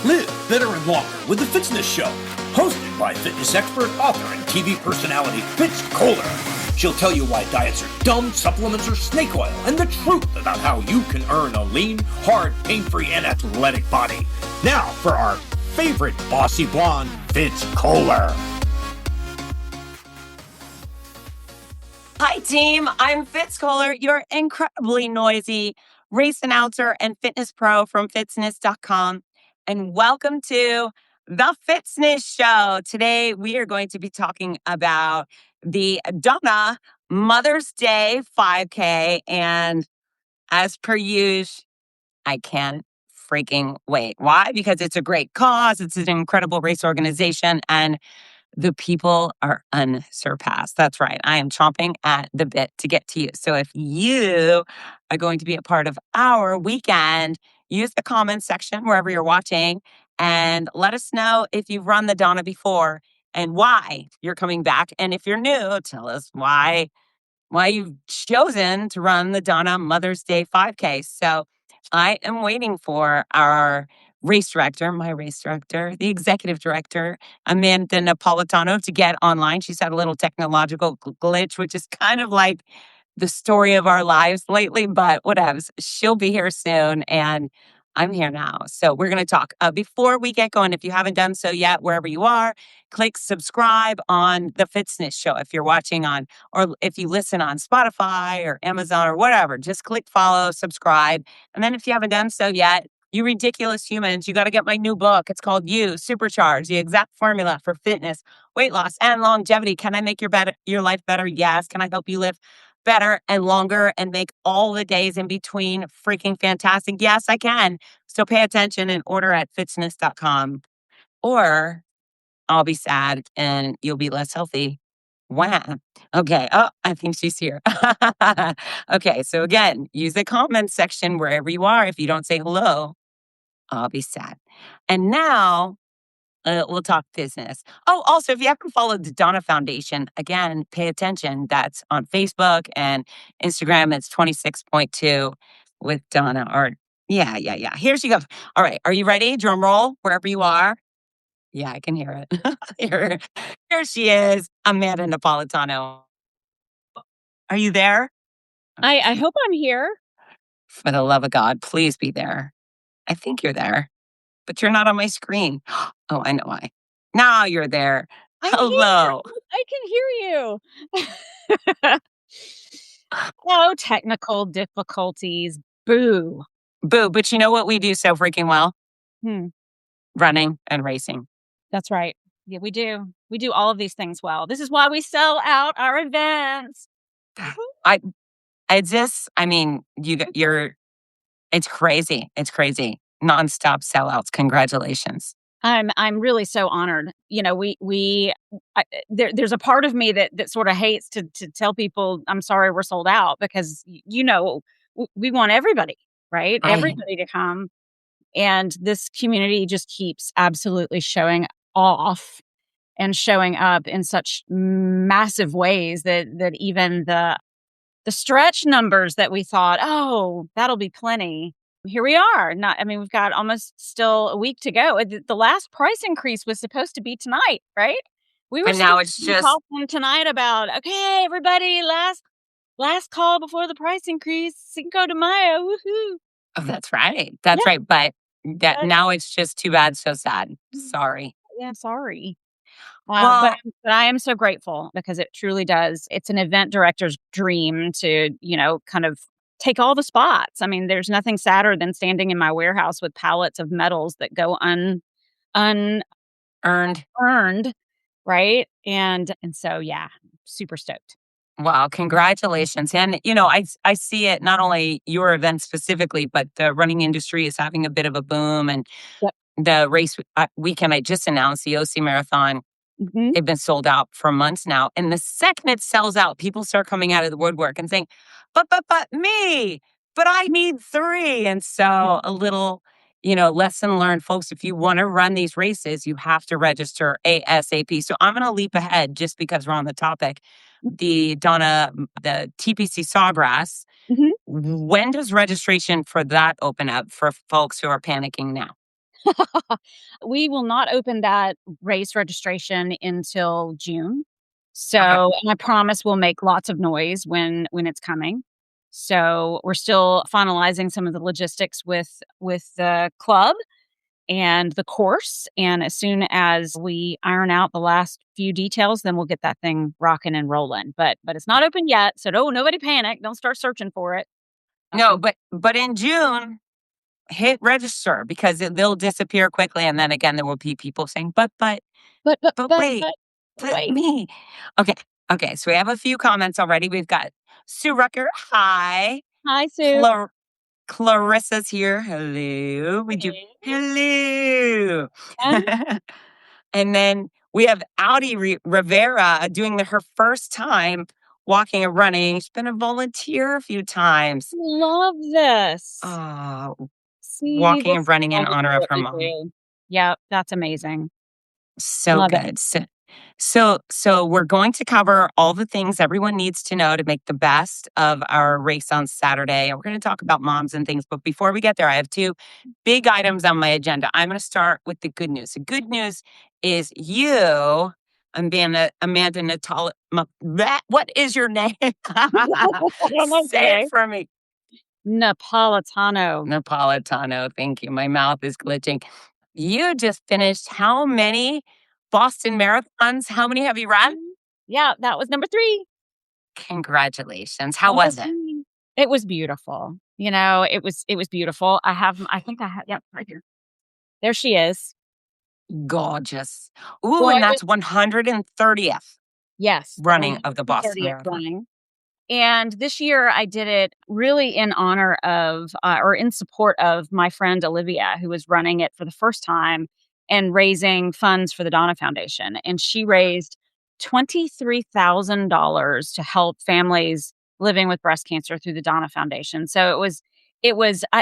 Live better and longer with the Fitzness Show, hosted by fitness expert, author, and TV personality Fitz Kohler. She'll tell you why diets are dumb, supplements are snake oil, and the truth about how you can earn a lean, hard, pain-free, and athletic body. Now for our favorite bossy blonde, Fitz Kohler. Hi, team. I'm Fitz Kohler, your incredibly noisy race announcer and fitness pro from fitzness.com. And welcome to the Fitzness Show. Today, we are going to be talking about the Donna Mother's Day 5K. And as per usual, I can't freaking wait. Why? Because it's a great cause. It's an incredible race organization. And the people are unsurpassed. That's right. I am chomping at the bit to get to you. So if you are going to be a part of our weekend, use the comments section wherever you're watching and let us know if you've run the Donna before and why you're coming back. And if you're new, tell us why you've chosen to run the Donna Mother's Day 5K. So I am waiting for our race director, my race director, the executive director, Amanda Napolitano, to get online. She's had a little technological glitch, which is kind of like the story of our lives lately, but whatever. She'll be here soon, and I'm here now. So we're going to talk. Before we get going, if you haven't done so yet, wherever you are, click subscribe on the Fitzness Show. If you're watching on, or if you listen on Spotify or Amazon or whatever, just click follow, subscribe. And then if you haven't done so yet, you ridiculous humans, you got to get my new book. It's called You, Supercharge, the exact formula for fitness, weight loss, and longevity. Can I make your life better? Yes. Can I help you live better and longer and make all the days in between freaking fantastic? Yes, I can. So pay attention and order at fitzness.com, or I'll be sad and you'll be less healthy. Wow. Okay. Oh, I think she's here. Okay. So again, use the comments section wherever you are. If you don't say hello, I'll be sad. And now we'll talk business. Oh, also, if you haven't followed the Donna Foundation, again, pay attention. That's on Facebook and Instagram. It's 26.2 with Donna. Or yeah. Here she goes. All right. Are you ready? Drum roll, wherever you are. Yeah, I can hear it. Here she is, Amanda Napolitano. Are you there? I hope I'm here. For the love of God, please be there. I think you're there, but you're not on my screen. Oh, I know why. Now you're there. Hello. I can hear you. Oh, technical difficulties. Boo. Boo. But you know what we do so freaking well? Running and racing. That's right. Yeah, we do. We do all of these things well. This is why we sell out our events. It's crazy. It's crazy. Nonstop sellouts. Congratulations. I'm really so honored. You know, there's a part of me that sort of hates to tell people I'm sorry we're sold out, because we want everybody, right? Everybody to come, and this community just keeps absolutely showing off and showing up in such massive ways that even the stretch numbers that we thought, oh, that'll be plenty. Here we are. We've got almost still a week to go. The last price increase was supposed to be tonight, right? We were now it's just talking tonight about, okay, everybody, last call before the price increase, Cinco de Mayo, woohoo. Oh, that's right. That's right. But now it's just too bad, so sad. Sorry. Yeah, sorry. But I am so grateful, because it truly does. It's an event director's dream to, kind of take all the spots. I mean, there's nothing sadder than standing in my warehouse with pallets of medals that go unearned, right? And so, yeah, super stoked. Wow, congratulations. And, I see it, not only your event specifically, but the running industry is having a bit of a boom. And the race weekend I just announced, the OC Marathon, they've been sold out for months now. And the second it sells out, people start coming out of the woodwork and saying, but me, but I need 3. And so a little, lesson learned, folks. If you want to run these races, you have to register ASAP. So I'm going to leap ahead just because we're on the topic. The Donna, the TPC Sawgrass, when does registration for that open up for folks who are panicking now? We will not open that race registration until June. Okay. So, and I promise we'll make lots of noise when it's coming. So, we're still finalizing some of the logistics with the club and the course, and as soon as we iron out the last few details, then we'll get that thing rocking and rolling. But it's not open yet, so nobody panic. Don't start searching for it. No, but in June, hit register because they'll disappear quickly, and then again there will be people saying, But but but but wait, but but wait. me. Okay, okay. So we have a few comments already. We've got Sue Rucker. Hi. Hi, Sue. Clar- Clarissa's here. Hello. We do. Hello. And And then we have Audi Rivera doing her first time walking and running. She's been a volunteer a few times. love this. Uh, See, Walking and this is running why in we honor do of what her we mom. do. Yep, that's amazing. So Love it. good. So we're going to cover all the things everyone needs to know to make the best of our race on Saturday. And we're going to talk about moms and things. But before we get there, I have two big items on my agenda. I'm going to start with the good news. The good news is you, Amanda Natal. What is your name? I don't know Say it today. for me. Napolitano. Napolitano. Thank you. My mouth is glitching. You just finished how many Boston marathons? How many have you run? Yeah, that was number 3. Congratulations. How Number was it? 3. It was beautiful. It was beautiful. I think I have, yep, right here. There she is. Gorgeous. Ooh, Well, and it was that's 130th yes, running of the Boston 130th Marathon. running. And this year I did it really in honor of, or in support of my friend Olivia, who was running it for the first time and raising funds for the Donna Foundation. And she raised $23,000 to help families living with breast cancer through the Donna Foundation. So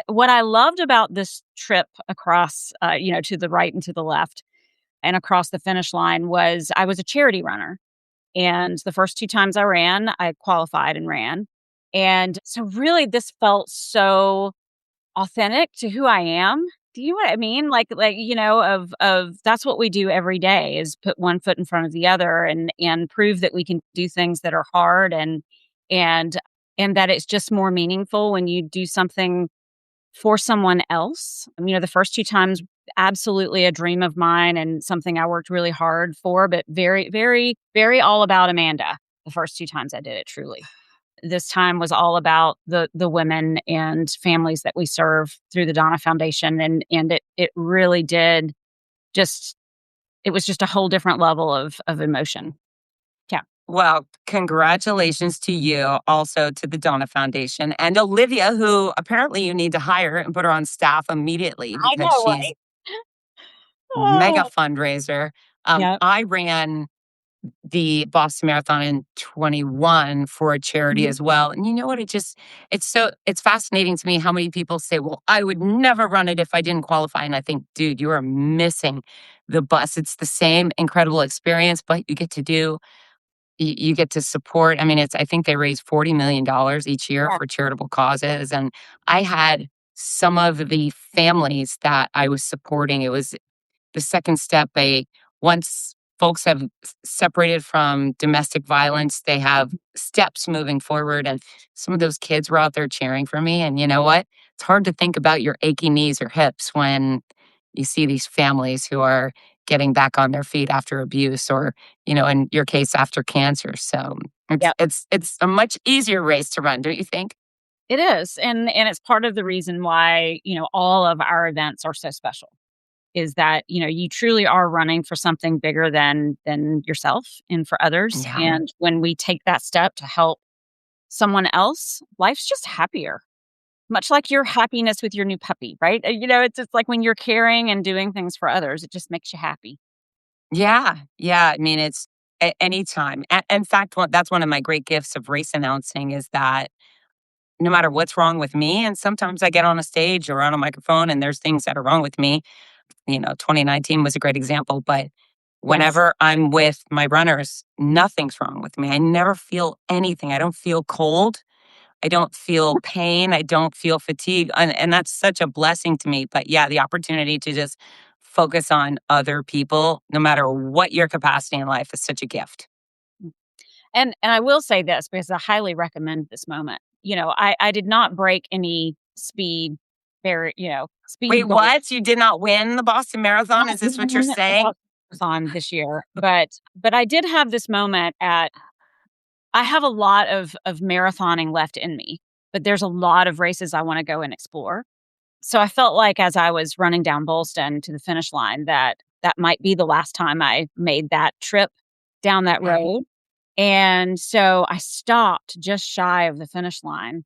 what I loved about this trip across, to the right and to the left and across the finish line was I was a charity runner. And the first 2 times I ran, I qualified and ran. And so really this felt so authentic to who I am. Do you know what I mean? Of that's what we do every day is put one foot in front of the other and prove that we can do things that are hard and and that it's just more meaningful when you do something for someone else. The first 2 times, absolutely a dream of mine and something I worked really hard for, but very, very, very all about Amanda. The first 2 times I did it, truly. This time was all about the women and families that we serve through the Donna Foundation, and it really did just it was just a whole different level of emotion. Yeah. Well, congratulations to you, also to the Donna Foundation and Olivia, who apparently you need to hire and put her on staff immediately I because know, she's right? mega Oh. fundraiser. Yep. I ran the Boston Marathon in 21 for a charity Mhm. as well. And you know what? It's fascinating to me how many people say, well, I would never run it if I didn't qualify. And I think, dude, you are missing the bus. It's the same incredible experience, but you get to support. I mean, I think they raise $40 million each year Yeah. for charitable causes. And I had some of the families that I was supporting. It was the second step. Once folks have separated from domestic violence, they have steps moving forward. And some of those kids were out there cheering for me. And you know what? It's hard to think about your achy knees or hips when you see these families who are getting back on their feet after abuse or, in your case, after cancer. So it's Yep. it's it's a much easier race to run, don't you think? It is, and it's part of the reason why, all of our events are so special, is that, you truly are running for something bigger than yourself and for others, Yeah. and when we take that step to help someone else, life's just happier. Much like your happiness with your new puppy, right? It's just like when you're caring and doing things for others, it just makes you happy. Yeah, yeah. I mean, it's anytime. In fact, that's one of my great gifts of race announcing is that no matter what's wrong with me, and sometimes I get on a stage or on a microphone and there's things that are wrong with me. 2019 was a great example, but Yes. whenever I'm with my runners, nothing's wrong with me. I never feel anything. I don't feel cold. I don't feel pain. I don't feel fatigue. And that's such a blessing to me. But yeah, the opportunity to just focus on other people, no matter what your capacity in life, is such a gift. And I will say this because I highly recommend this moment. I did not break any Wait, speed goals. what? You did not win the Boston Marathon? Is this what you're saying? On this year, but I did have this moment at. I have a lot of marathoning left in me, but there's a lot of races I want to go and explore. So I felt like as I was running down Bolston to the finish line that might be the last time I made that trip down that road. And so I stopped just shy of the finish line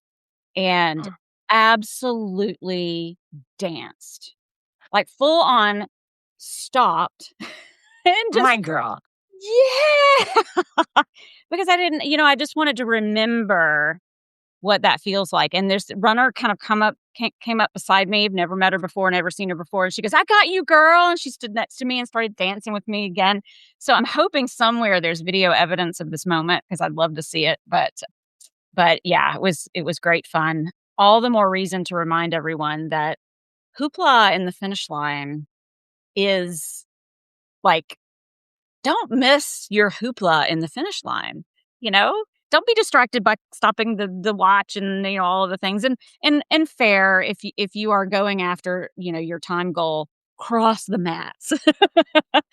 and absolutely danced. Like full on stopped and just My girl. yeah. Because I just wanted to remember what that feels like. And this runner kind of came up beside me. I've never met her before, never seen her before. And she goes, "I got you, girl." And she stood next to me and started dancing with me again. So I'm hoping somewhere there's video evidence of this moment because I'd love to see it. But yeah, it was great fun. All the more reason to remind everyone that hoopla in the finish line is like, don't miss your hoopla in the finish line, you know? Don't be distracted by stopping the watch and all of the things. And fair if you are going after, your time goal, cross the mats.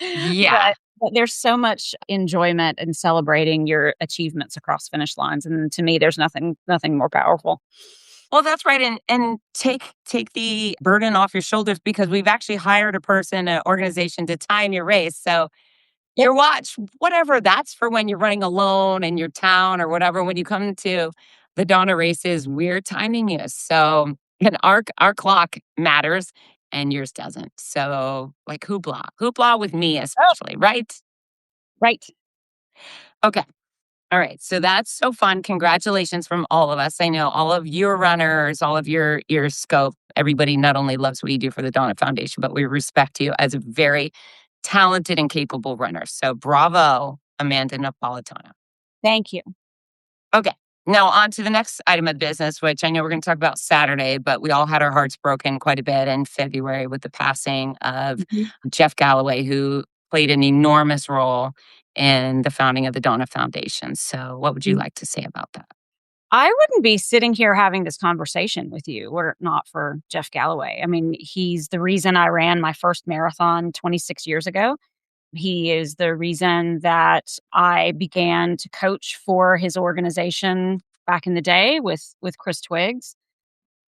Yeah. But there's so much enjoyment in celebrating your achievements across finish lines. And to me, there's nothing more powerful. Well, that's right. And take the burden off your shoulders because we've actually hired a person, an organization to time your race. So your watch, whatever, that's for when you're running alone in your town or whatever. When you come to the Donna races, we're timing you. So and our clock matters and yours doesn't. So like hoopla with me Oh, especially, right? right. Okay. All right. So that's so fun. Congratulations from all of us. I know all of your runners, all of your scope. Everybody not only loves what you do for the Donna Foundation, but we respect you as a very talented and capable runner. So bravo, Amanda Napolitano. Thank you. Okay. Now on to the next item of business, which I know we're going to talk about Saturday, but we all had our hearts broken quite a bit in February with the passing of Mhm. Jeff Galloway, who played an enormous role in the founding of the Donna Foundation. So what would you like to say about that? I wouldn't be sitting here having this conversation with you were it not for Jeff Galloway. I mean, he's the reason I ran my first marathon 26 years ago. He is the reason that I began to coach for his organization back in the day with Chris Twiggs.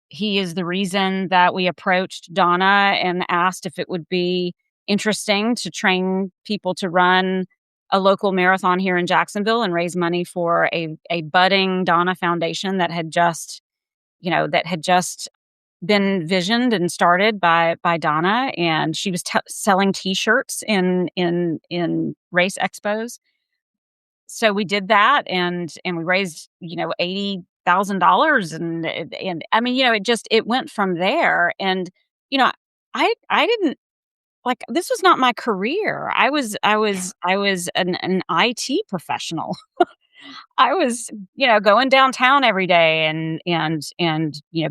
He is the reason that we approached Donna and asked if it would be interesting to train people to run a local marathon here in Jacksonville and raise money for a budding Donna Foundation that had just been visioned and started by Donna, and she was selling T-shirts in race expos. So we did that, and we raised $80,000, and I mean it went from there, and you know I didn't like this was not my career. I was an IT professional. I was, going downtown every day and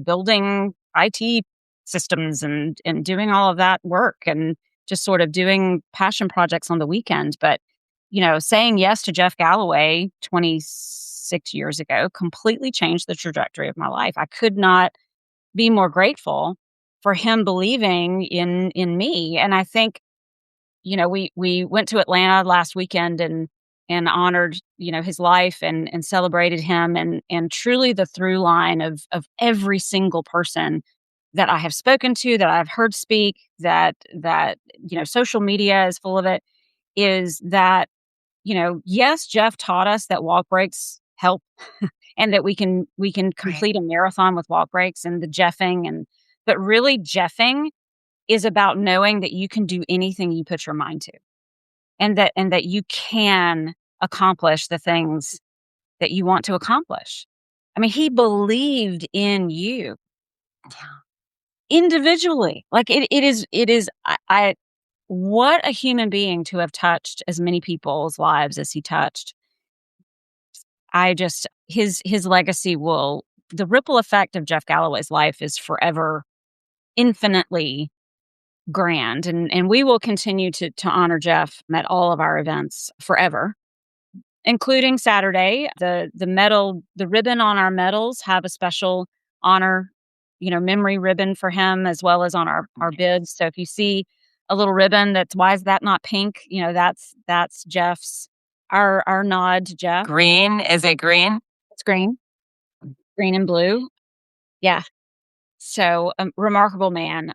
building IT systems and doing all of that work and just sort of doing passion projects on the weekend. But, saying yes to Jeff Galloway 26 years ago completely changed the trajectory of my life. I could not be more grateful for him believing in me. And I think we went to Atlanta last weekend and honored, his life and celebrated him and truly the through line of every single person that I have spoken to, that I've heard speak, that social media is full of it, is that, yes, Jeff taught us that walk breaks help and that we can Right. complete a marathon with walk breaks and the jeffing but really jeffing is about knowing that you can do anything you put your mind to and that you can accomplish the things that you want to accomplish. I mean, he believed in you Yeah. individually. Like it is I what a human being to have touched as many people's lives as he touched. I just his legacy will the ripple effect of Jeff Galloway's life is forever infinitely grand. And we will continue to honor Jeff at all of our events forever, including Saturday. The ribbon on our medals have a special honor, memory ribbon for him, as well as on our bids. So if you see a little ribbon why is that not pink? That's Jeff's, our nod to Jeff. Green. Is it green? It's green and blue. Yeah. So a remarkable man.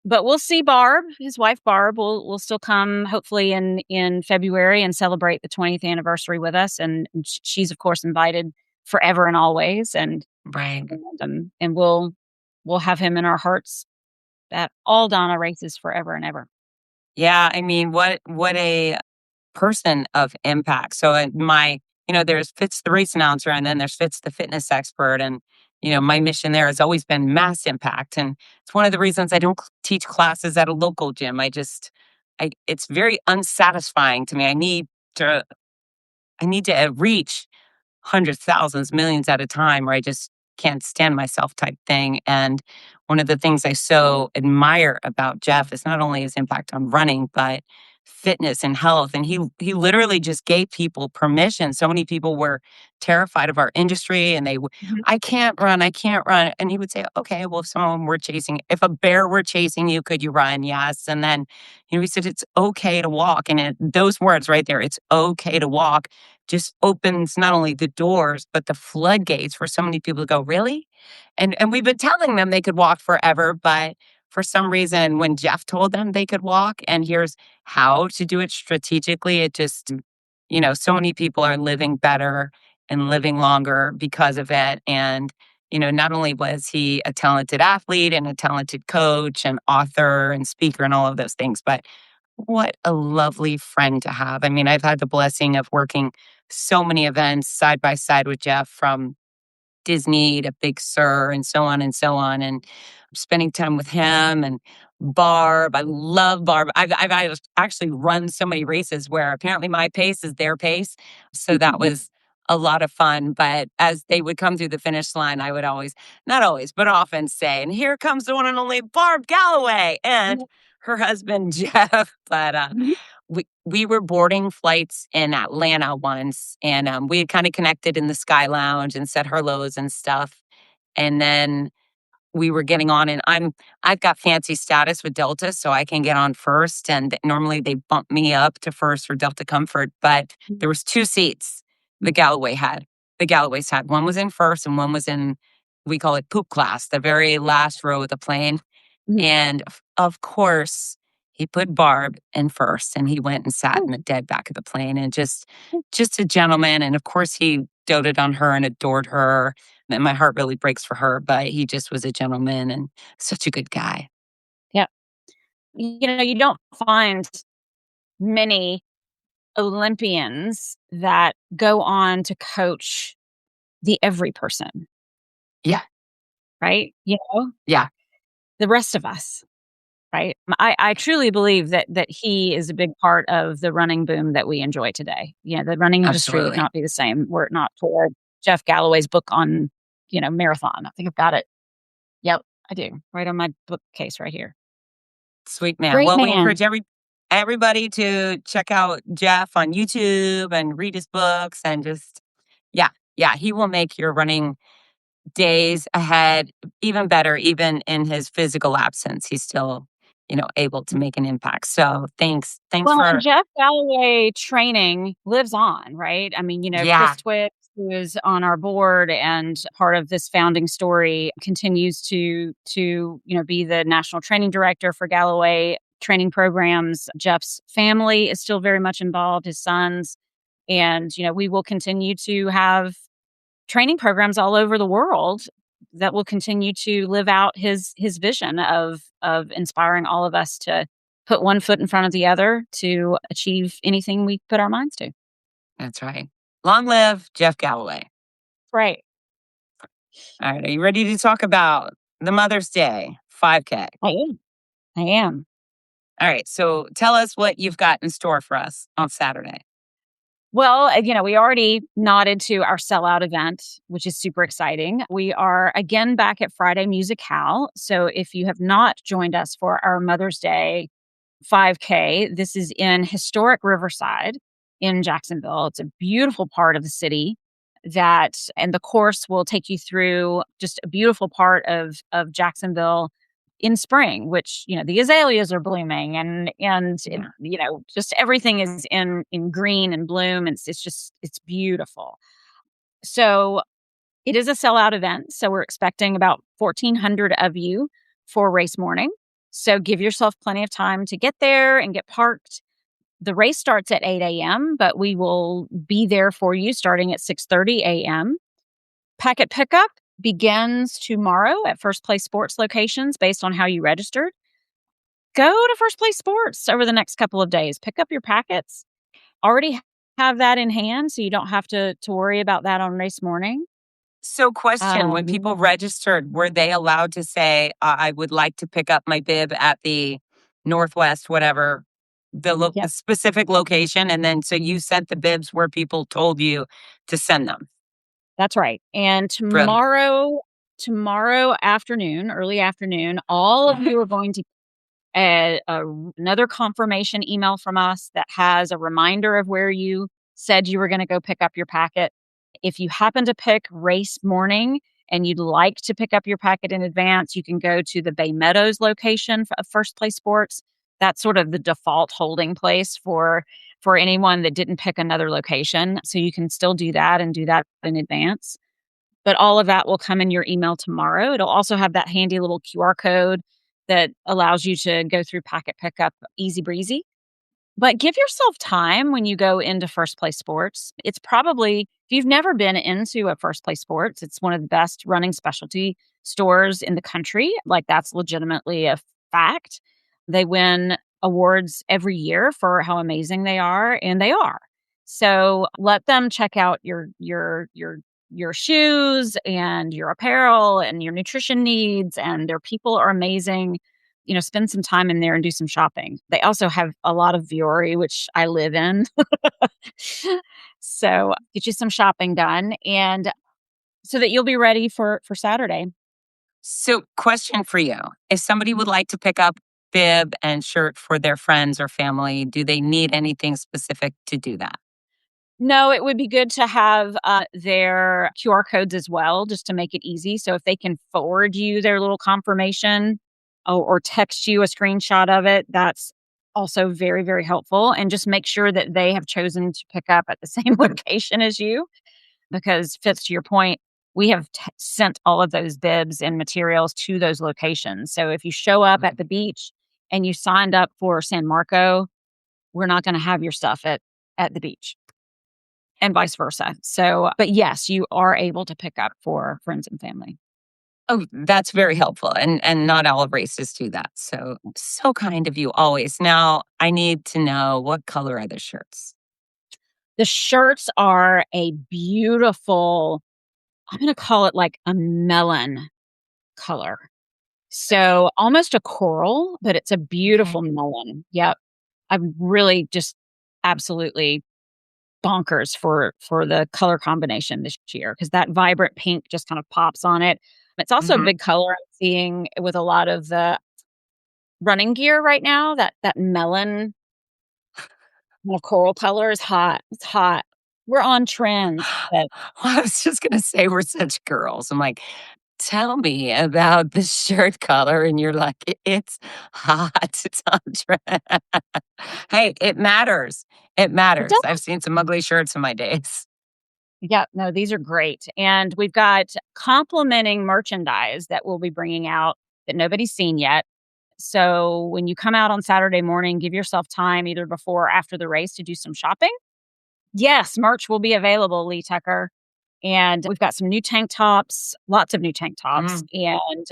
But we'll see Barb, his wife Barb, will still come hopefully in February and celebrate the 20th anniversary with us. And she's of course invited forever and always. And right. And we'll have him in our hearts at all Donna races forever and ever. Yeah, I mean, what a person of impact. So there's Fitz the race announcer, and then there's Fitz the fitness expert, and my mission there has always been mass impact, and it's one of the reasons I don't teach classes at a local gym. It's very unsatisfying to me. I need to reach hundreds, thousands, millions at a time, where I just can't stand myself type thing. And one of the things I so admire about Jeff is not only his impact on running, but fitness and health. And he literally just gave people permission. So many people were terrified of our industry, and I can't run. And he would say, okay, well, if a bear were chasing you, could you run? Yes. And then, he said, it's okay to walk. And those words right there, it's okay to walk, just opens not only the doors, but the floodgates for so many people to go, really? And we've been telling them they could walk forever, but for some reason, when Jeff told them they could walk, and here's how to do it strategically, it just, so many people are living better and living longer because of it. And, not only was he a talented athlete and a talented coach and author and speaker and all of those things, but what a lovely friend to have. I mean, I've had the blessing of working so many events side by side with Jeff, from Disney to Big Sur and so on and so on. And I'm spending time with him and Barb. I love Barb. I've actually run so many races where apparently my pace is their pace. So that was a lot of fun. But as they would come through the finish line, I would not always, but often say, and here comes the one and only Barb Galloway and her husband, Jeff. But we were boarding flights in Atlanta once, and we had kind of connected in the Sky Lounge and said hellos and stuff. And then we were getting on, and I've got fancy status with Delta, so I can get on first. And normally they bump me up to first for Delta Comfort, but there was 2 seats the Galloways had. One was in first, and one was in, we call it poop class, the very last row of the plane. And of course, he put Barb in first, and he went and sat in the dead back of the plane, and just a gentleman. And of course, he doted on her and adored her. And my heart really breaks for her, but he just was a gentleman and such a good guy. Yeah. You don't find many Olympians that go on to coach the every person. Yeah. Right? Yeah. The rest of us. Right. I truly believe that he is a big part of the running boom that we enjoy today. The running industry would not be the same were it not for Jeff Galloway's book on, marathon. I think I've got it. Yep, I do. Right on my bookcase right here. Sweet man. Great well, man. We encourage everybody to check out Jeff on YouTube and read his books, and just, he will make your running days ahead even better. Even in his physical absence, he's still able to make an impact. So thanks for Jeff Galloway training lives on, right? I mean, Chris Twix, who is on our board and part of this founding story, continues to be the national training director for Galloway training programs. Jeff's family is still very much involved, his sons, and we will continue to have training programs all over the world that will continue to live out his vision of inspiring all of us to put one foot in front of the other to achieve anything we put our minds to. That's right. Long live Jeff Galloway. Right. All right. Are you ready to talk about the Mother's Day 5K? I am. All right. So tell us what you've got in store for us on Saturday. Well, we already nodded to our sellout event, which is super exciting. We are again back at Friday Musicale. So if you have not joined us for our Mother's Day 5K, this is in historic Riverside in Jacksonville. It's a beautiful part of the city and the course will take you through just a beautiful part of Jacksonville in spring, which, the azaleas are blooming just everything is in green and bloom. It's beautiful. So it is a sellout event. So we're expecting about 1,400 of you for race morning. So give yourself plenty of time to get there and get parked. The race starts at 8 a.m., but we will be there for you starting at 6:30 a.m. Packet pickup begins tomorrow at First Place Sports locations based on how you registered. Go to First Place Sports over the next couple of days. Pick up your packets. Already have that in hand, so you don't have to worry about that on race morning. So question, when people registered, were they allowed to say, I would like to pick up my bib at the Northwest, whatever, the Yep. specific location? And then so you sent the bibs where people told you to send them. That's right. And tomorrow afternoon, early afternoon, all of you are going to get another confirmation email from us that has a reminder of where you said you were going to go pick up your packet. If you happen to pick race morning and you'd like to pick up your packet in advance, you can go to the Bay Meadows location of First Place Sports. That's sort of the default holding place for anyone that didn't pick another location. So you can still do that and do that in advance. But all of that will come in your email tomorrow. It'll also have that handy little QR code that allows you to go through packet pickup easy breezy. But give yourself time when you go into First Place Sports. It's probably, if you've never been into a First Place Sports, it's one of the best running specialty stores in the country. Like, that's legitimately a fact. They win awards every year for how amazing they are, and they are. So let them check out your shoes and your apparel and your nutrition needs, and their people are amazing. Spend some time in there and do some shopping. They also have a lot of Vuori, which I live in. So get you some shopping done, and so that you'll be ready for Saturday. So question for you. If somebody would like to pick up bib and shirt for their friends or family, do they need anything specific to do that? No, it would be good to have their QR codes as well, just to make it easy. So if they can forward you their little confirmation or text you a screenshot of it, that's also very, very helpful. And just make sure that they have chosen to pick up at the same location as you, because Fitz, to your point, we have sent all of those bibs and materials to those locations. So if you show up at the beach and you signed up for San Marco, we're not going to have your stuff at the beach, and vice versa. So, but yes, you are able to pick up for friends and family. Oh, that's very helpful. And not all races do that. So kind of you always. Now, I need to know, what color are the shirts? The shirts are a beautiful, I'm going to call it like a melon color. So almost a coral, but it's a beautiful melon. Yep. I'm really just absolutely bonkers for the color combination this year, because that vibrant pink just kind of pops on it. It's also a big color I'm seeing with a lot of the running gear right now. That melon coral color is hot. It's hot. We're on trend. Well, I was just going to say, we're such girls. I'm like, tell me about the shirt color. And you're like, it's hot. It's on trend. Hey, it matters. It matters. I've seen some ugly shirts in my days. Yeah, no, these are great. And we've got complementing merchandise that we'll be bringing out that nobody's seen yet. So when you come out on Saturday morning, give yourself time either before or after the race to do some shopping. Yes, merch will be available, Lee Tucker. And we've got some new tank tops, lots of new tank tops, and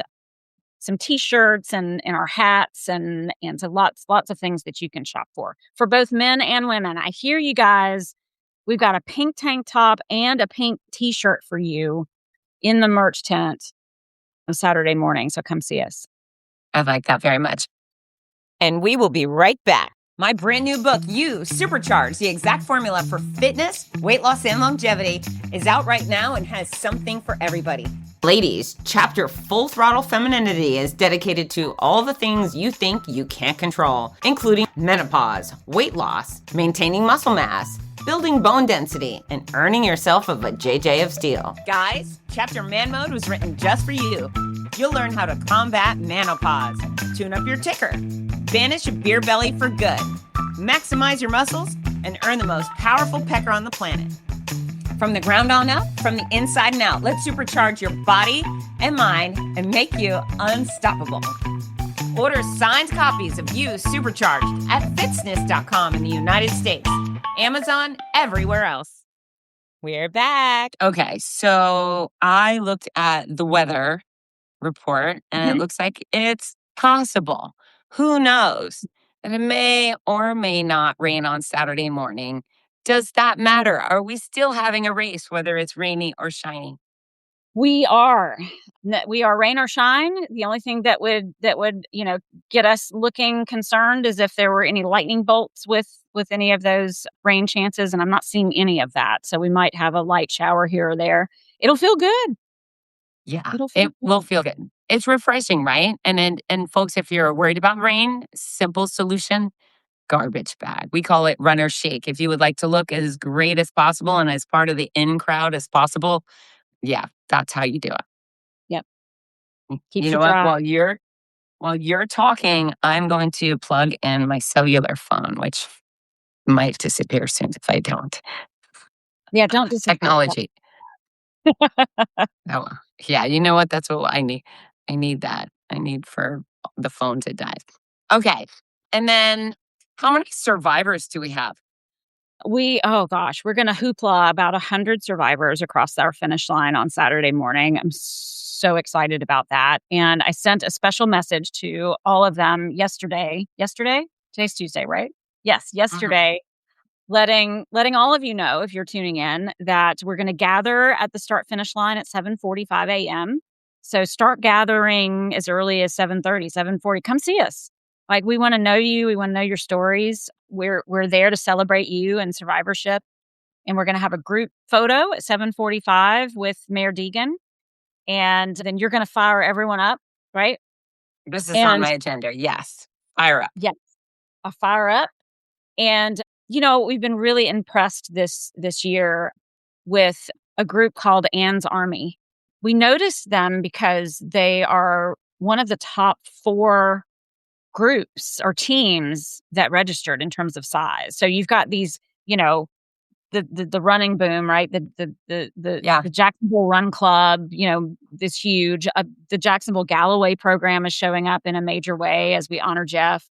some T-shirts and our hats and so lots of things that you can shop for both men and women. I hear you guys. We've got a pink tank top and a pink T-shirt for you in the merch tent on Saturday morning. So come see us. I like that very much. And we will be right back. My brand new book, You Supercharge, the exact formula for fitness, weight loss, and longevity, is out right now and has something for everybody. Ladies, chapter Full Throttle Femininity is dedicated to all the things you think you can't control, including menopause, weight loss, maintaining muscle mass, building bone density, and earning yourself a JJ of steel. Guys, chapter Man Mode was written just for you. You'll learn how to combat menopause, tune up your ticker, banish a beer belly for good, maximize your muscles, and earn the most powerful pecker on the planet. From the ground on up, from the inside and out, let's supercharge your body and mind and make you unstoppable. Order signed copies of You Supercharged at fitzness.com in the United States, Amazon, everywhere else. We're back. Okay, so I looked at the weather report and it looks like it's possible. Who knows? And it may or may not rain on Saturday morning. Does that matter? Are we still having a race, whether it's rainy or shiny? We are. We are rain or shine. The only thing that would get us looking concerned is if there were any lightning bolts with any of those rain chances, and I'm not seeing any of that. So we might have a light shower here or there. It'll feel good. Yeah, it will feel good. It's refreshing, right? And folks, if you're worried about rain, simple solution, garbage bag. We call it runner shake. If you would like to look as great as possible and as part of the in crowd as possible, yeah, that's how you do it. Yep. You know what? While you're talking, I'm going to plug in my cellular phone, which might disappear soon if I don't. Yeah, don't disappear. Technology. Oh, yeah, you know what? That's what I need. I need that. I need for the phone to die. Okay. And then how many survivors do we have? We're going to hoopla about 100 survivors across our finish line on Saturday morning. I'm so excited about that. And I sent a special message to all of them yesterday. Yesterday? Today's Tuesday, right? Yes, yesterday. Letting all of you know, if you're tuning in, that we're going to gather at the start finish line at 7:45 a.m. So start gathering as early as 7:30, 7:40. Come see us. Like, we want to know you. We want to know your stories. We're there to celebrate you and survivorship. And we're going to have a group photo at 7:45 with Mayor Deegan. And then you're going to fire everyone up, right? This is on my agenda. Yes. Fire up. Yes. A fire up. And we've been really impressed this year with a group called Anne's Army. We noticed them because they are one of the top 4 groups or teams that registered in terms of size. So you've got these, the running boom, right? The Jacksonville Run Club, this huge. The Jacksonville Galloway program is showing up in a major way as we honor Jeff.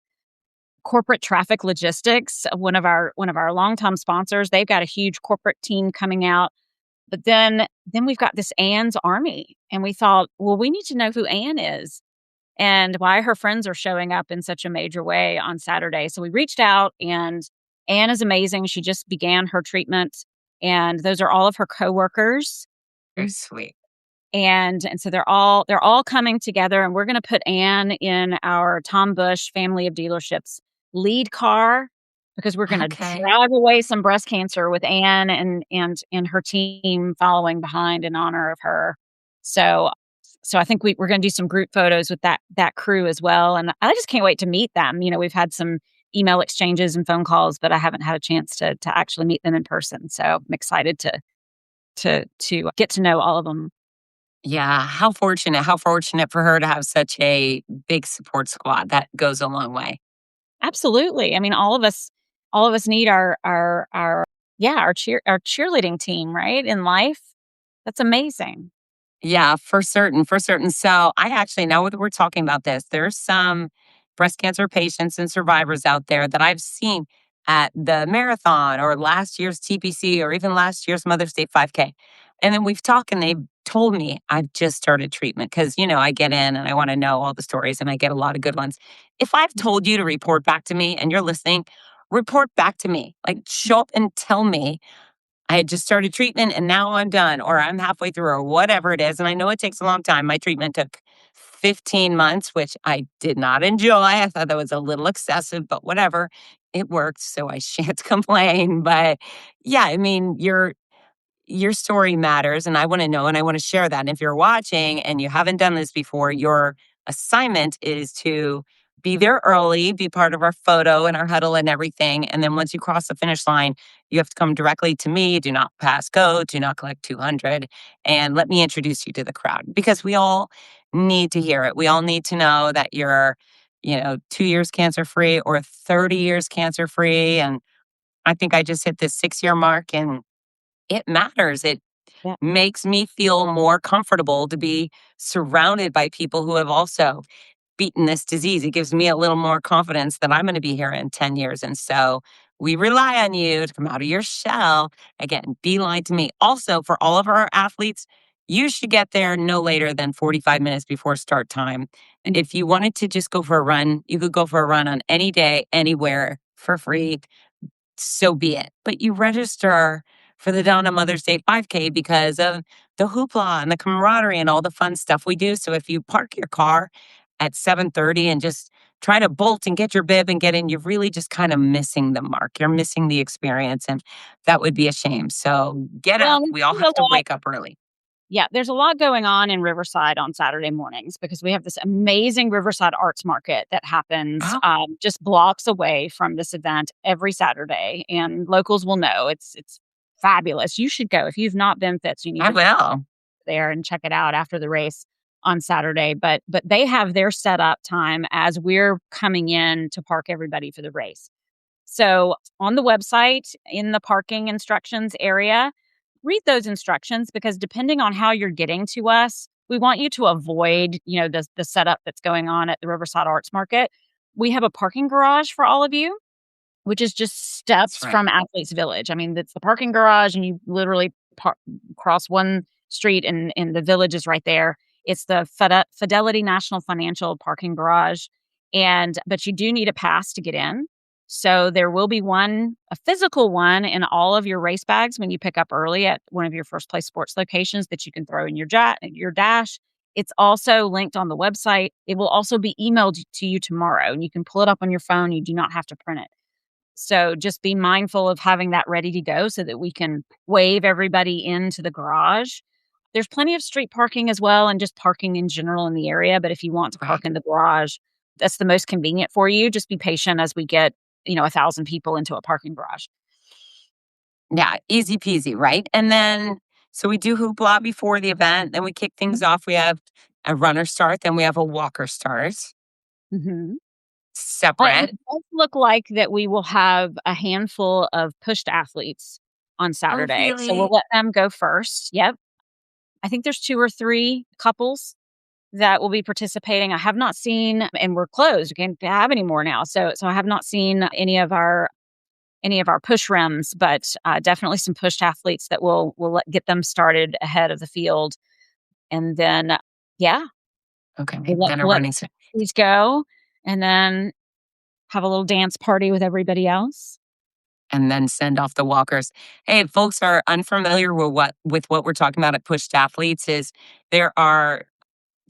Corporate Traffic Logistics, one of our longtime sponsors, they've got a huge corporate team coming out. But then we've got this Anne's Army, and we thought, well, we need to know who Anne is and why her friends are showing up in such a major way on Saturday. So we reached out, and Anne is amazing. She just began her treatment, and those are all of her coworkers. Very sweet. And so they're all coming together, and we're going to put Anne in our Tom Bush family of dealerships lead car because we're going to drive away some breast cancer with Anne and her team following behind in honor of her. So I think we're going to do some group photos with that crew as well. And I just can't wait to meet them. We've had some email exchanges and phone calls, but I haven't had a chance to actually meet them in person. So I'm excited to get to know all of them. Yeah, how fortunate for her to have such a big support squad. That goes a long way. Absolutely. I mean, all of us need our cheerleading team, right? In life. That's amazing. Yeah, for certain. So I actually, now that we're talking about this, there's some breast cancer patients and survivors out there that I've seen at the marathon or last year's TPC or even last year's Mother's Day 5K. And then we've talked and they've told me I've just started treatment because, I get in and I want to know all the stories and I get a lot of good ones. If I've told you to report back to me and you're listening, report back to me. Like, show up and tell me I had just started treatment and now I'm done or I'm halfway through or whatever it is. And I know it takes a long time. My treatment took 15 months, which I did not enjoy. I thought that was a little excessive, but whatever. it worked, so I shan't complain. But yeah, I mean, your story matters and I want to know and I want to share that. And if you're watching and you haven't done this before, your assignment is to be there early, be part of our photo and our huddle and everything. And then once you cross the finish line, you have to come directly to me. Do not pass go, do not collect 200. And let me introduce you to the crowd because we all need to hear it. We all need to know that you're, 2 years cancer free or 30 years cancer free. And I think I just hit this 6-year mark and it matters. It Yeah. makes me feel more comfortable to be surrounded by people who have also beaten this disease. It gives me a little more confidence that I'm going to be here in 10 years. And so we rely on you to come out of your shell. Again, beeline to me. Also, for all of our athletes, you should get there no later than 45 minutes before start time. And if you wanted to just go for a run, you could go for a run on any day, anywhere for free, so be it. But you register for the Donna Mother's Day 5K because of the hoopla and the camaraderie and all the fun stuff we do. So if you park your car at 7:30 and just try to bolt and get your bib and get in, you're really just kind of missing the mark. You're missing the experience, and that would be a shame. So get Well, up. We all have to wake up early. yeah, there's a lot going on in Riverside on Saturday mornings because we have this amazing Riverside Arts Market that happens Oh, just blocks away from this event every Saturday, and locals will know it's fabulous. You should go if you've not been Fitz. You need I to will. there and check it out after the race on Saturday. But they have their setup time as we're coming in to park everybody for the race. So on the website, in the parking instructions area, read those instructions because depending on how you're getting to us, we want you to avoid, the setup that's going on at the Riverside Arts Market. We have a parking garage for all of you, which is just That's steps right. from Athletes Village. I mean, it's the parking garage, and you literally cross one street, and the village is right there. It's the Fidelity National Financial parking garage, but you do need a pass to get in. So there will be a physical one in all of your race bags when you pick up early at one of your first place sports locations that you can throw in your dash. It's also linked on the website. It will also be emailed to you tomorrow, and you can pull it up on your phone. You do not have to print it. So just be mindful of having that ready to go so that we can wave everybody into the garage. There's plenty of street parking as well and just parking in general in the area. But if you want to park Right. in the garage, that's the most convenient for you. Just be patient as we get, 1,000 people into a parking garage. Yeah, easy peasy, right? And then, so we do hoopla before the event, then we kick things off. We have a runner start, then we have a walker start, Mm-hmm. And separate. it does look like that we will have a handful of pushed athletes on Oh, Saturday. So we'll really? let them go first. Yep. I think there's 2 or 3 couples that will be participating. I have not seen, and we're closed. We can't have any more now. So I have not seen any of our push rims, but definitely some pushed athletes that will get them started ahead of the field. And then, yeah, Okay, we'll then a let running set. these go, and then have a little dance party with everybody else. And then send off the walkers. Hey, if folks are unfamiliar with what we're talking about at Pushed Athletes is there are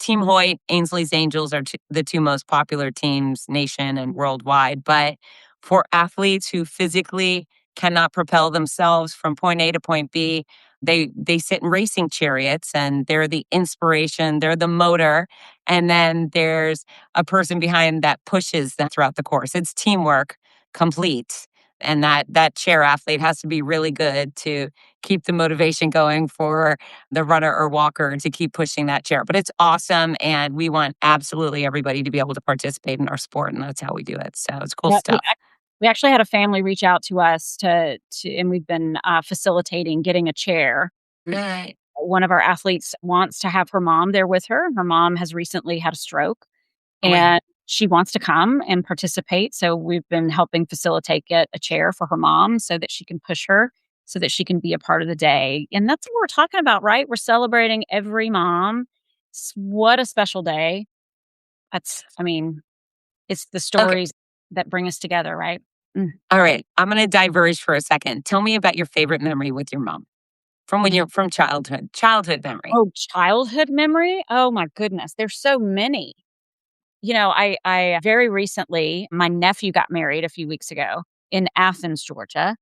Team Hoyt, Ainsley's Angels are the two most popular teams nation and worldwide. But for athletes who physically cannot propel themselves from point A to point B, they sit in racing chariots and they're the inspiration, they're the motor, and then there's a person behind that pushes them throughout the course. It's teamwork complete. And that chair athlete has to be really good to keep the motivation going for the runner or walker to keep pushing that chair. But it's awesome. And we want absolutely everybody to be able to participate in our sport. And that's how we do it. So it's cool Yeah, we stuff. ac we actually had a family reach out to us and we've been, facilitating getting a chair. Right. One of our athletes wants to have her mom there with her. Her mom has recently had a stroke, Right. and she wants to come and participate, so we've been helping facilitate get a chair for her mom so that she can push her, so that she can be a part of the day, and that's what we're talking about, right? We're celebrating every mom. What a special day. I mean, it's the Okay. stories that bring us together, right? Mm. All right. I'm going to diverge for a second. Tell me about your favorite memory with your mom from when you're from childhood memory. Oh, childhood memory? Oh my goodness, there's so many. I very recently, my nephew got married a few weeks ago, in Athens, Georgia.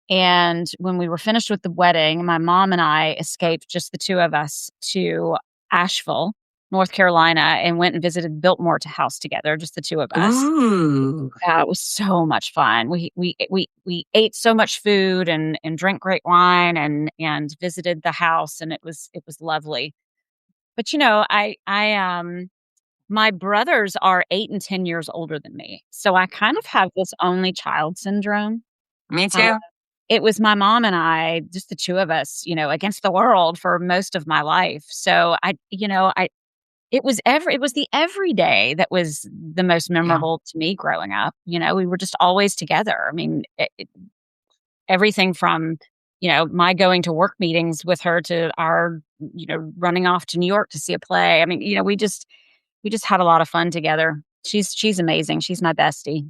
And when we were finished with the wedding, my mom and I escaped, just the two of us, to Asheville, North Carolina, and went and visited Biltmore house together, just the two of us. Ooh. It was so much fun. We ate so much food and drank great wine and visited the house, and it was lovely. But my brothers are 8 and 10 years older than me, so I kind of have this only child syndrome. Me Uh, too. it was my mom and I, just the two of us, against the world for most of my life. So it was the everyday that was the most Yeah. memorable to me growing up. We were just always together. I mean, everything from, my going to work meetings with her to our, running off to New York to see a play. I mean, we just had a lot of fun together. She's amazing. She's my bestie.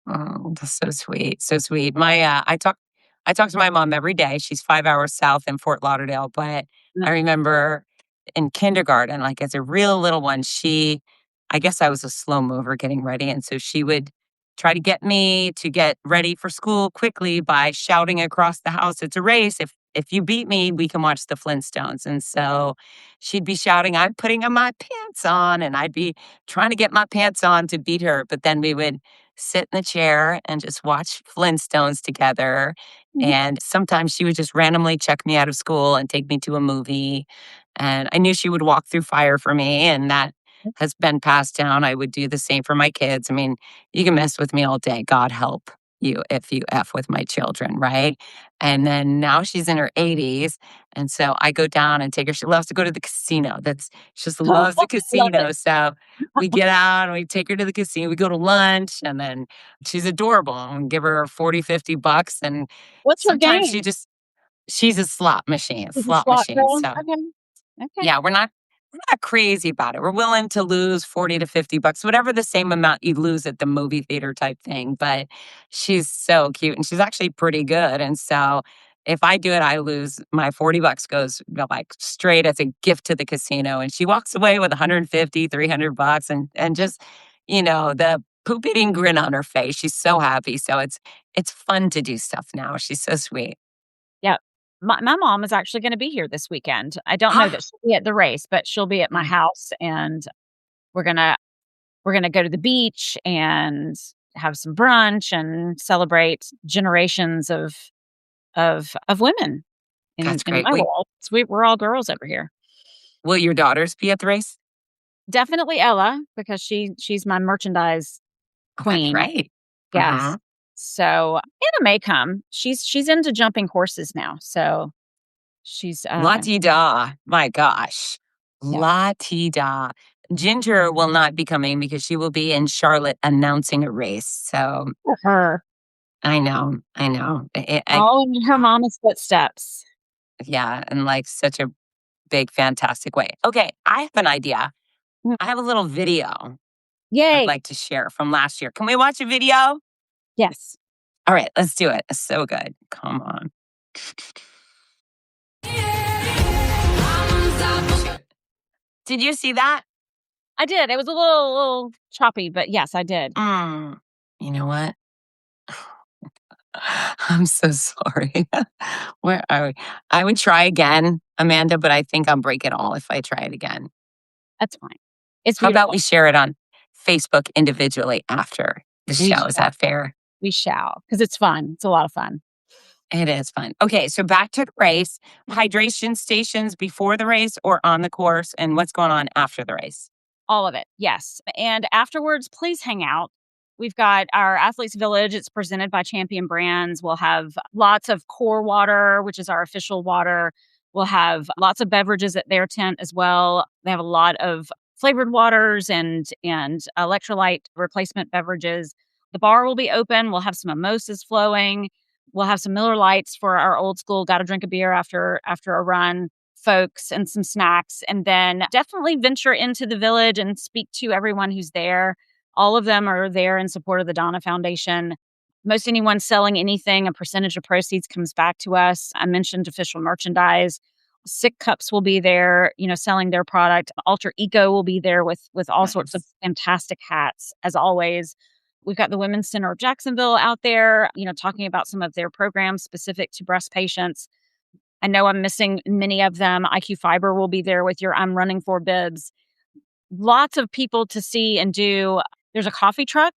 Oh, that's so sweet. So sweet. I talk to my mom every day. She's 5 hours south in Fort Lauderdale, but I remember in kindergarten, like as a real little one, I guess I was a slow mover getting ready. And so she would try to get me to get ready for school quickly by shouting across the house, "It's a race. If you beat me, we can watch the Flintstones." And so she'd be shouting, "I'm putting on my pants on," and I'd be trying to get my pants on to beat her. But then we would sit in the chair and just watch Flintstones together. Mhm. And sometimes she would just randomly check me out of school and take me to a movie. And I knew she would walk through fire for me, and that has been passed down. I would do the same for my kids. I mean, you can mess with me all day. God help you if you F with my children, right? And then now she's in her 80s. And so I go down and take her. She loves to go to the casino. She just loves the Love casino. it. So we get out and we take her to the casino. We go to lunch, and then she's adorable. And we give her 40, $50. And What's her sometimes game? she's a slot machine, She's a slot slot machine. girl? So Okay. Okay. yeah, we're not crazy about it. We're willing to lose 40 to $50, whatever the same amount you lose at the movie theater type thing. But she's so cute and she's actually pretty good. And so if I do it, I lose my $40 goes like straight as a gift to the casino. And she walks away with 150, $300 and just, the poop eating grin on her face. She's so happy. So it's fun to do stuff now. She's so sweet. Yeah. My mom is actually gonna be here this weekend. I don't know that she'll be at the race, but she'll be at my house, and we're gonna go to the beach and have some brunch and celebrate generations of women That's in great. my world. We're all girls over here. Will your daughters be at the race? Definitely Ella, because she's my merchandise Oh, that's queen. right. Yes. So Anna may come. She's into jumping horses now, so she's La-ti-da. My gosh. yeah. La-ti-da. Ginger will not be coming because she will be in Charlotte announcing a race. So For her. I know. I know. All in her mama's footsteps. Yeah. In like such a big, fantastic way. Okay. I have an idea. Mm. I have a little video I'd Yay. like to share from last year. Can we watch a video? Yes. All right. Let's do it. It's so good. Come on. Did you see that? I did. It was a little choppy, but yes, I did. You know what? I'm so sorry. Where are we? I would try again, Amanda, but I think I'll break it all if I try it again. That's fine. It's How about beautiful. we share it on Facebook individually after the We show? Is shall. that fair? We shall, because it's fun. It's a lot of fun. It is fun. Okay, so back to the race. Hydration stations before the race or on the course, and what's going on after the race? All of it. Yes. And afterwards, please hang out. We've got our Athletes Village. It's presented by Champion Brands. We'll have lots of core water, which is our official water. We'll have lots of beverages at their tent as well. They have a lot of flavored waters and electrolyte replacement beverages. The bar will be open. We'll have some mimosas flowing. We'll have some Miller Lights for our old school got to drink a beer after a run folks, and some snacks. And then definitely venture into the village and speak to everyone who's there. All of them are there in support of the Donna Foundation. Most anyone selling anything, a percentage of proceeds comes back to us. I mentioned official merchandise. Sick Cups will be there, selling their product. Alter Eco will be there with all sorts of fantastic hats, as always. We've got the Women's Center of Jacksonville out there, talking about some of their programs specific to breast patients. I know I'm missing many of them. IQ Fiber will be there with your I'm Running For bibs. Lots of people to see and do. There's a coffee truck.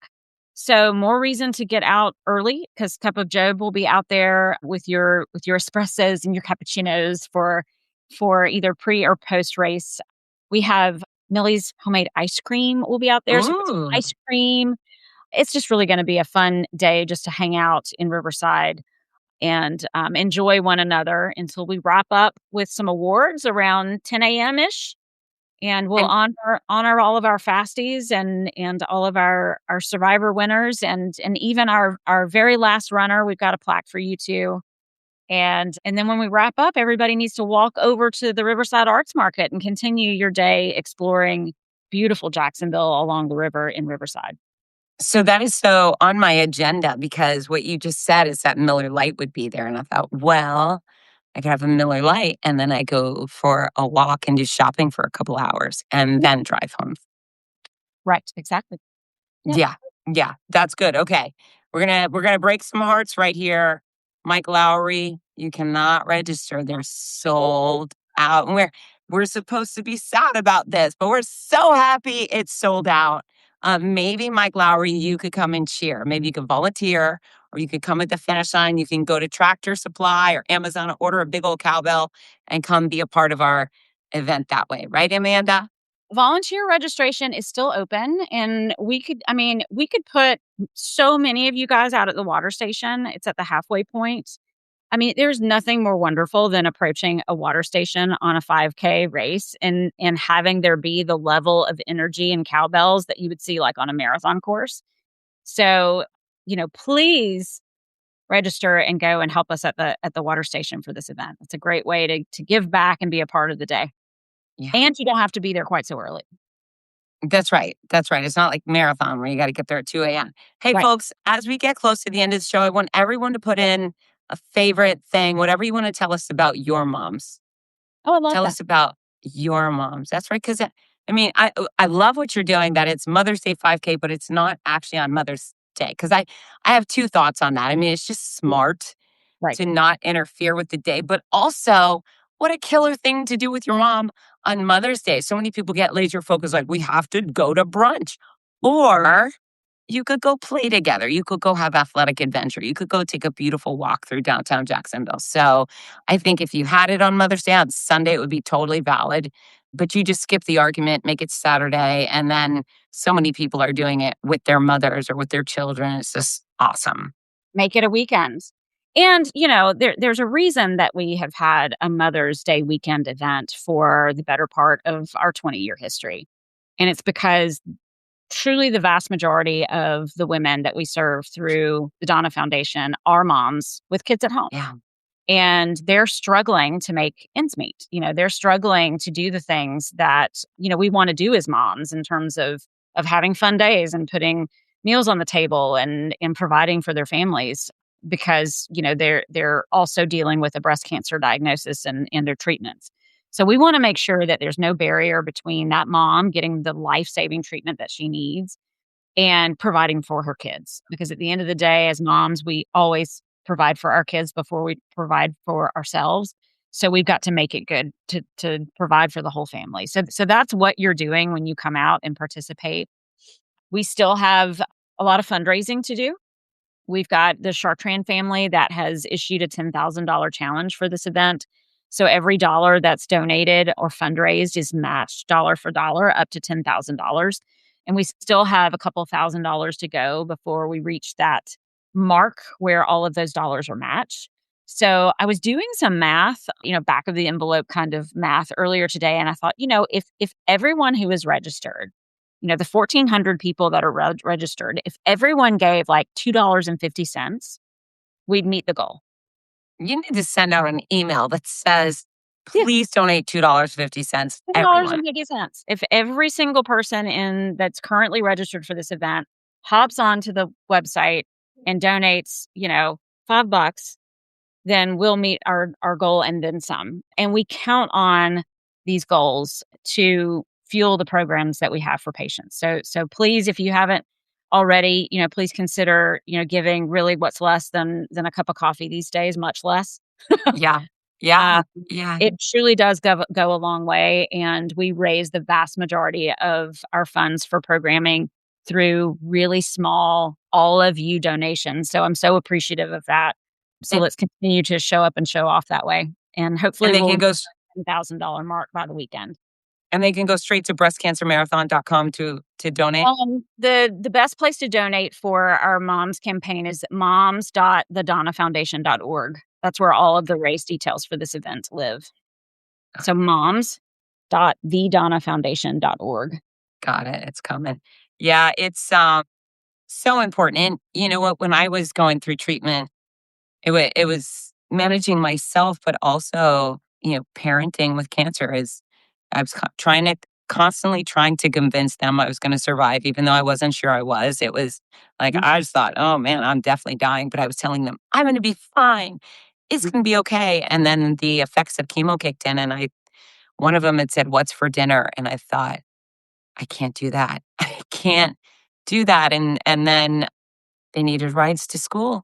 So more reason to get out early because Cup of Job will be out there with your espressos and your cappuccinos for either pre or post race. We have Millie's homemade ice cream will be out there. So get some Ooh. ice cream. It's just really going to be a fun day just to hang out in Riverside and enjoy one another until we wrap up with some awards around 10 a.m. ish. And we'll honor all of our fasties and all of our survivor winners and even our very last runner. We've got a plaque for you too. And then when we wrap up, everybody needs to walk over to the Riverside Arts Market and continue your day exploring beautiful Jacksonville along the river in Riverside. So that is so on my agenda because what you just said is that Miller Lite would be there. And I thought, well, I could have a Miller Lite and then I go for a walk and do shopping for a couple hours and then drive home. Right, exactly. Yeah. Yeah, that's good. Okay. We're gonna break some hearts right here. Mike Lowry, you cannot register. They're sold out. And we're supposed to be sad about this, but we're so happy it's sold out. Maybe Mike Lowry, you could come and cheer. Maybe you could volunteer, or you could come at the finish line. You can go to Tractor Supply or Amazon, order a big old cowbell, and come be a part of our event that way. Right, Amanda? Volunteer registration is still open and we could put so many of you guys out at the water station. It's at the halfway point. I mean, there's nothing more wonderful than approaching a water station on a 5K race and having there be the level of energy and cowbells that you would see like on a marathon course. So, please register and go and help us at the water station for this event. It's a great way to give back and be a part of the day. Yeah. And you don't have to be there quite so early. That's right. That's right. It's not like marathon where you got to get there at 2 a.m. Hey, Right. folks, as we get close to the end of the show, I want everyone to put in a favorite thing, whatever you want to tell us about your moms. Oh, I love Tell that. us about your moms. That's right. Because I love what you're doing, that it's Mother's Day 5K, but it's not actually on Mother's Day. Because I have two thoughts on that. I mean, it's just smart Right. to not interfere with the day, but also what a killer thing to do with your mom on Mother's Day. So many people get laser focused, like we have to go to brunch, or you could go play together. You could go have athletic adventure. You could go take a beautiful walk through downtown Jacksonville. So I think if you had it on Mother's Day on Sunday, it would be totally valid. But you just skip the argument, make it Saturday. And then so many people are doing it with their mothers or with their children. It's just awesome. Make it a weekend. And, there's a reason that we have had a Mother's Day weekend event for the better part of our 20-year history. And it's because truly the vast majority of the women that we serve through the Donna Foundation are moms with kids at home. Yeah. And they're struggling to make ends meet. They're struggling to do the things that, we want to do as moms in terms of having fun days and putting meals on the table and providing for their families because, they're also dealing with a breast cancer diagnosis and their treatments. So we want to make sure that there's no barrier between that mom getting the life-saving treatment that she needs and providing for her kids. Because at the end of the day, as moms, we always provide for our kids before we provide for ourselves. So we've got to make it good to provide for the whole family. So that's what you're doing when you come out and participate. We still have a lot of fundraising to do. We've got the Chartrand family that has issued a $10,000 challenge for this event. So every dollar that's donated or fundraised is matched dollar for dollar up to $10,000. And we still have a couple $1,000s to go before we reach that mark where all of those dollars are matched. So I was doing some math, back of the envelope kind of math earlier today. And I thought, if everyone who is registered, the 1,400 people that are registered, if everyone gave like $2.50, we'd meet the goal. You need to send out an email that says, please donate $2.50. $2.50. If every single person that's currently registered for this event hops onto the website and donates, $5, then we'll meet our goal and then some. And we count on these goals to fuel the programs that we have for patients. So please, if you haven't already, please consider, giving really what's less than a cup of coffee these days, much less. Yeah. Yeah. Uh, Yeah. it truly does go a long way, and we raise the vast majority of our funds for programming through really small all of you donations. So I'm so appreciative of that. So And, let's continue to show up and show off that way, and hopefully and they we'll can reach go the $10,000 mark by the weekend. and they can go straight to breastcancermarathon.com to donate. The best place to donate for our moms campaign is moms.thedonnafoundation.org. That's where all of the race details for this event live. So moms.thedonnafoundation.org. Got it. It's coming. Yeah, it's so important. And you know what? When I was going through treatment, it was managing myself, but also parenting with cancer. Is I was constantly trying to convince them I was going to survive, even though I wasn't sure I was. It was like I just thought, oh man, I'm definitely dying. But I was telling them I'm going to be fine. It's going to be okay. And then the effects of chemo kicked in, and one of them had said, "What's for dinner?" And I thought, I can't do that. I can't do that. And then they needed rides to school.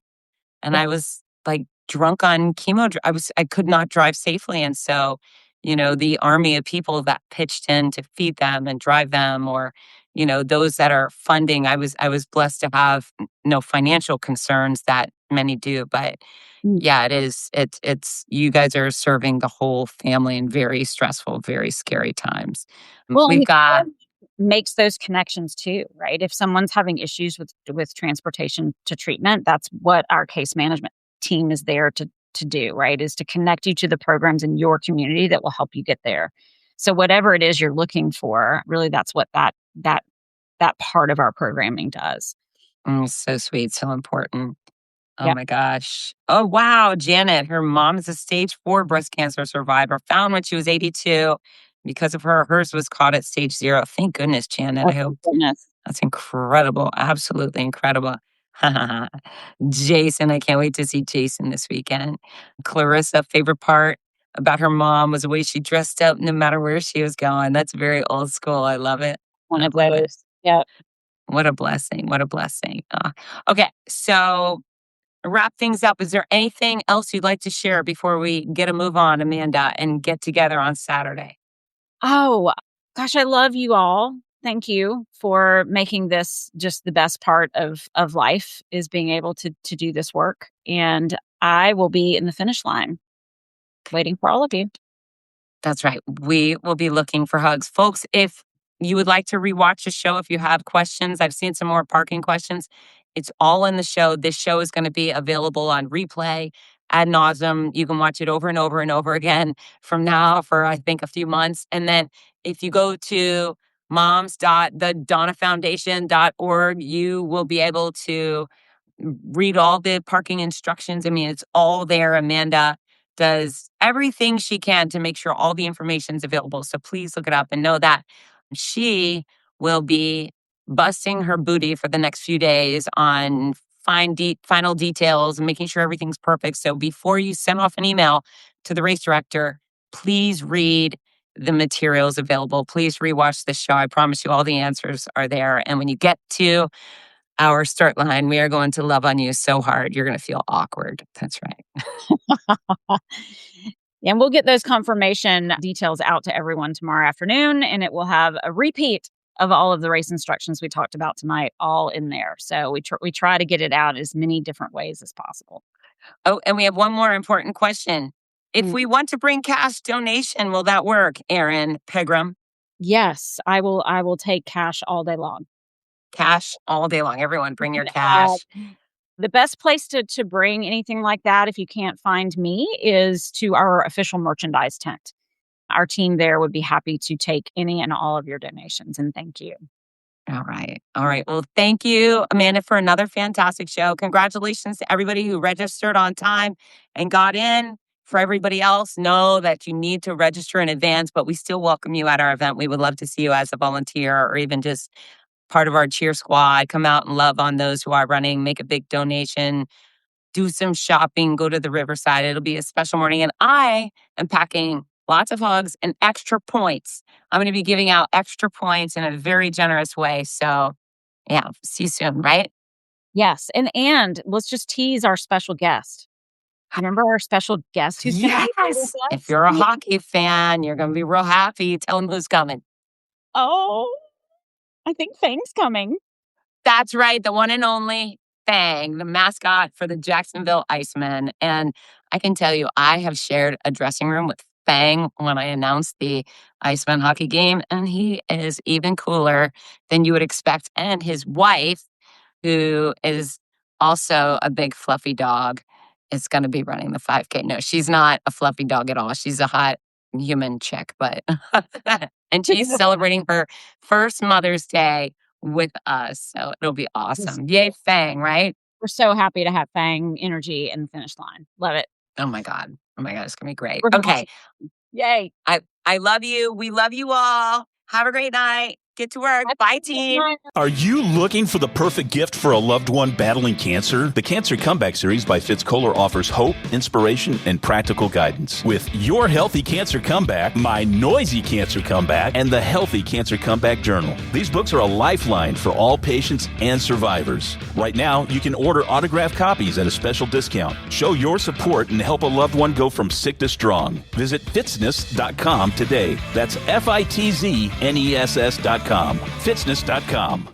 And I was like drunk on chemo. I could not drive safely. And so, the army of people that pitched in to feed them and drive them, or, those that are funding, I was blessed to have no financial concerns that many do. But yeah, it is. It's you guys are serving the whole family in very stressful, very scary times. Well, and We've it got kind of makes those connections too, right? If someone's having issues with transportation to treatment, that's what our case management team is there to do, right? Is to connect you to the programs in your community that will help you get there. So whatever it is you're looking for, really that's what that part of our programming does. so sweet, so important. Oh Yeah. my gosh. Oh, wow. Janet, her mom is a stage 4 breast cancer survivor, found when she was 82. Because of her, hers was caught at stage 0. Thank goodness, Janet. Oh, I hope goodness. that's incredible. Absolutely incredible. Jason, I can't wait to see Jason this weekend. Clarissa, favorite part about her mom was the way she dressed up no matter where she was going. That's very old school. I love it. One I of love it. those. Yeah. What a blessing. What a blessing. Okay. So, wrap things up, is there anything else you'd like to share before we get a move on, Amanda, and get together on Saturday? Oh, gosh, I love you all. Thank you for making this just the best part of life is being able to do this work. And I will be in the finish line waiting for all of you. That's right. We will be looking for hugs. Folks, if you would like to rewatch the show, if you have questions, I've seen some more parking questions. It's all in the show. This show is going to be available on replay ad nauseum. You can watch it over and over and over again from now for, I think, a few months. And then if you go to moms.thedonnafoundation.org, you will be able to read all the parking instructions. I mean, it's all there. Amanda does everything she can to make sure all the information is available. So please look it up and know that she will be busting her booty for the next few days on final details and making sure everything's perfect. So before you send off an email to the race director, please read the materials available. Please rewatch the show. I promise you all the answers are there. And when you get to our start line, we are going to love on you so hard. You're going to feel awkward. That's right. And we'll get those confirmation details out to everyone tomorrow afternoon, and it will have a repeat of all of the race instructions we talked about tonight all in there. So we try to get it out as many different ways as possible. Oh, and we have one more important question. If Mm. we want to bring cash donation, will that work, Erin Pegram? Yes, I will take cash all day long. Cash all day long. Everyone, bring your Uh, cash. the best place to bring anything like that, if you can't find me, is to our official merchandise tent. Our team there would be happy to take any and all of your donations, and thank you. All right. All right. Well, thank you, Amanda, for another fantastic show. Congratulations to everybody who registered on time and got in. For everybody else, know that you need to register in advance, but we still welcome you at our event. We would love to see you as a volunteer or even just part of our cheer squad. Come out and love on those who are running, make a big donation, do some shopping, go to the riverside. It'll be a special morning. And I am packing lots of hugs and extra points. I'm going to be giving out extra points in a very generous way. So Yeah, see you soon, right? Yes. And let's just tease our special guest. Remember our special guest who's going to be here with Yes. us? If you're a hockey fan, you're going to be real happy. Tell them who's coming. Oh, I think Fang's coming. That's right. The one and only Fang, the mascot for the Jacksonville Icemen. And I can tell you, I have shared a dressing room with Fang when I announced the Iceman hockey game, and he is even cooler than you would expect. And his wife, who is also a big fluffy dog, is going to be running the 5K. No, she's not a fluffy dog at all. She's a hot human chick, but and she's celebrating her first Mother's Day with us. So it'll be awesome. Yay, Fang, right? We're so happy to have Fang energy in the finish line. Love it. Oh my God. Oh my God. It's going to be great. We're gonna Okay. Yay. I love you. We love you all. Have a great night. Get to work. Bye, team. Are you looking for the perfect gift for a loved one battling cancer? The Cancer Comeback Series by Fitz Kohler offers hope, inspiration, and practical guidance. With Your Healthy Cancer Comeback, My Noisy Cancer Comeback, and the Healthy Cancer Comeback Journal. These books are a lifeline for all patients and survivors. Right now, you can order autographed copies at a special discount. Show your support and help a loved one go from sick to strong. Visit fitzness.com today. That's FITZNESS.com. Fitzness.com.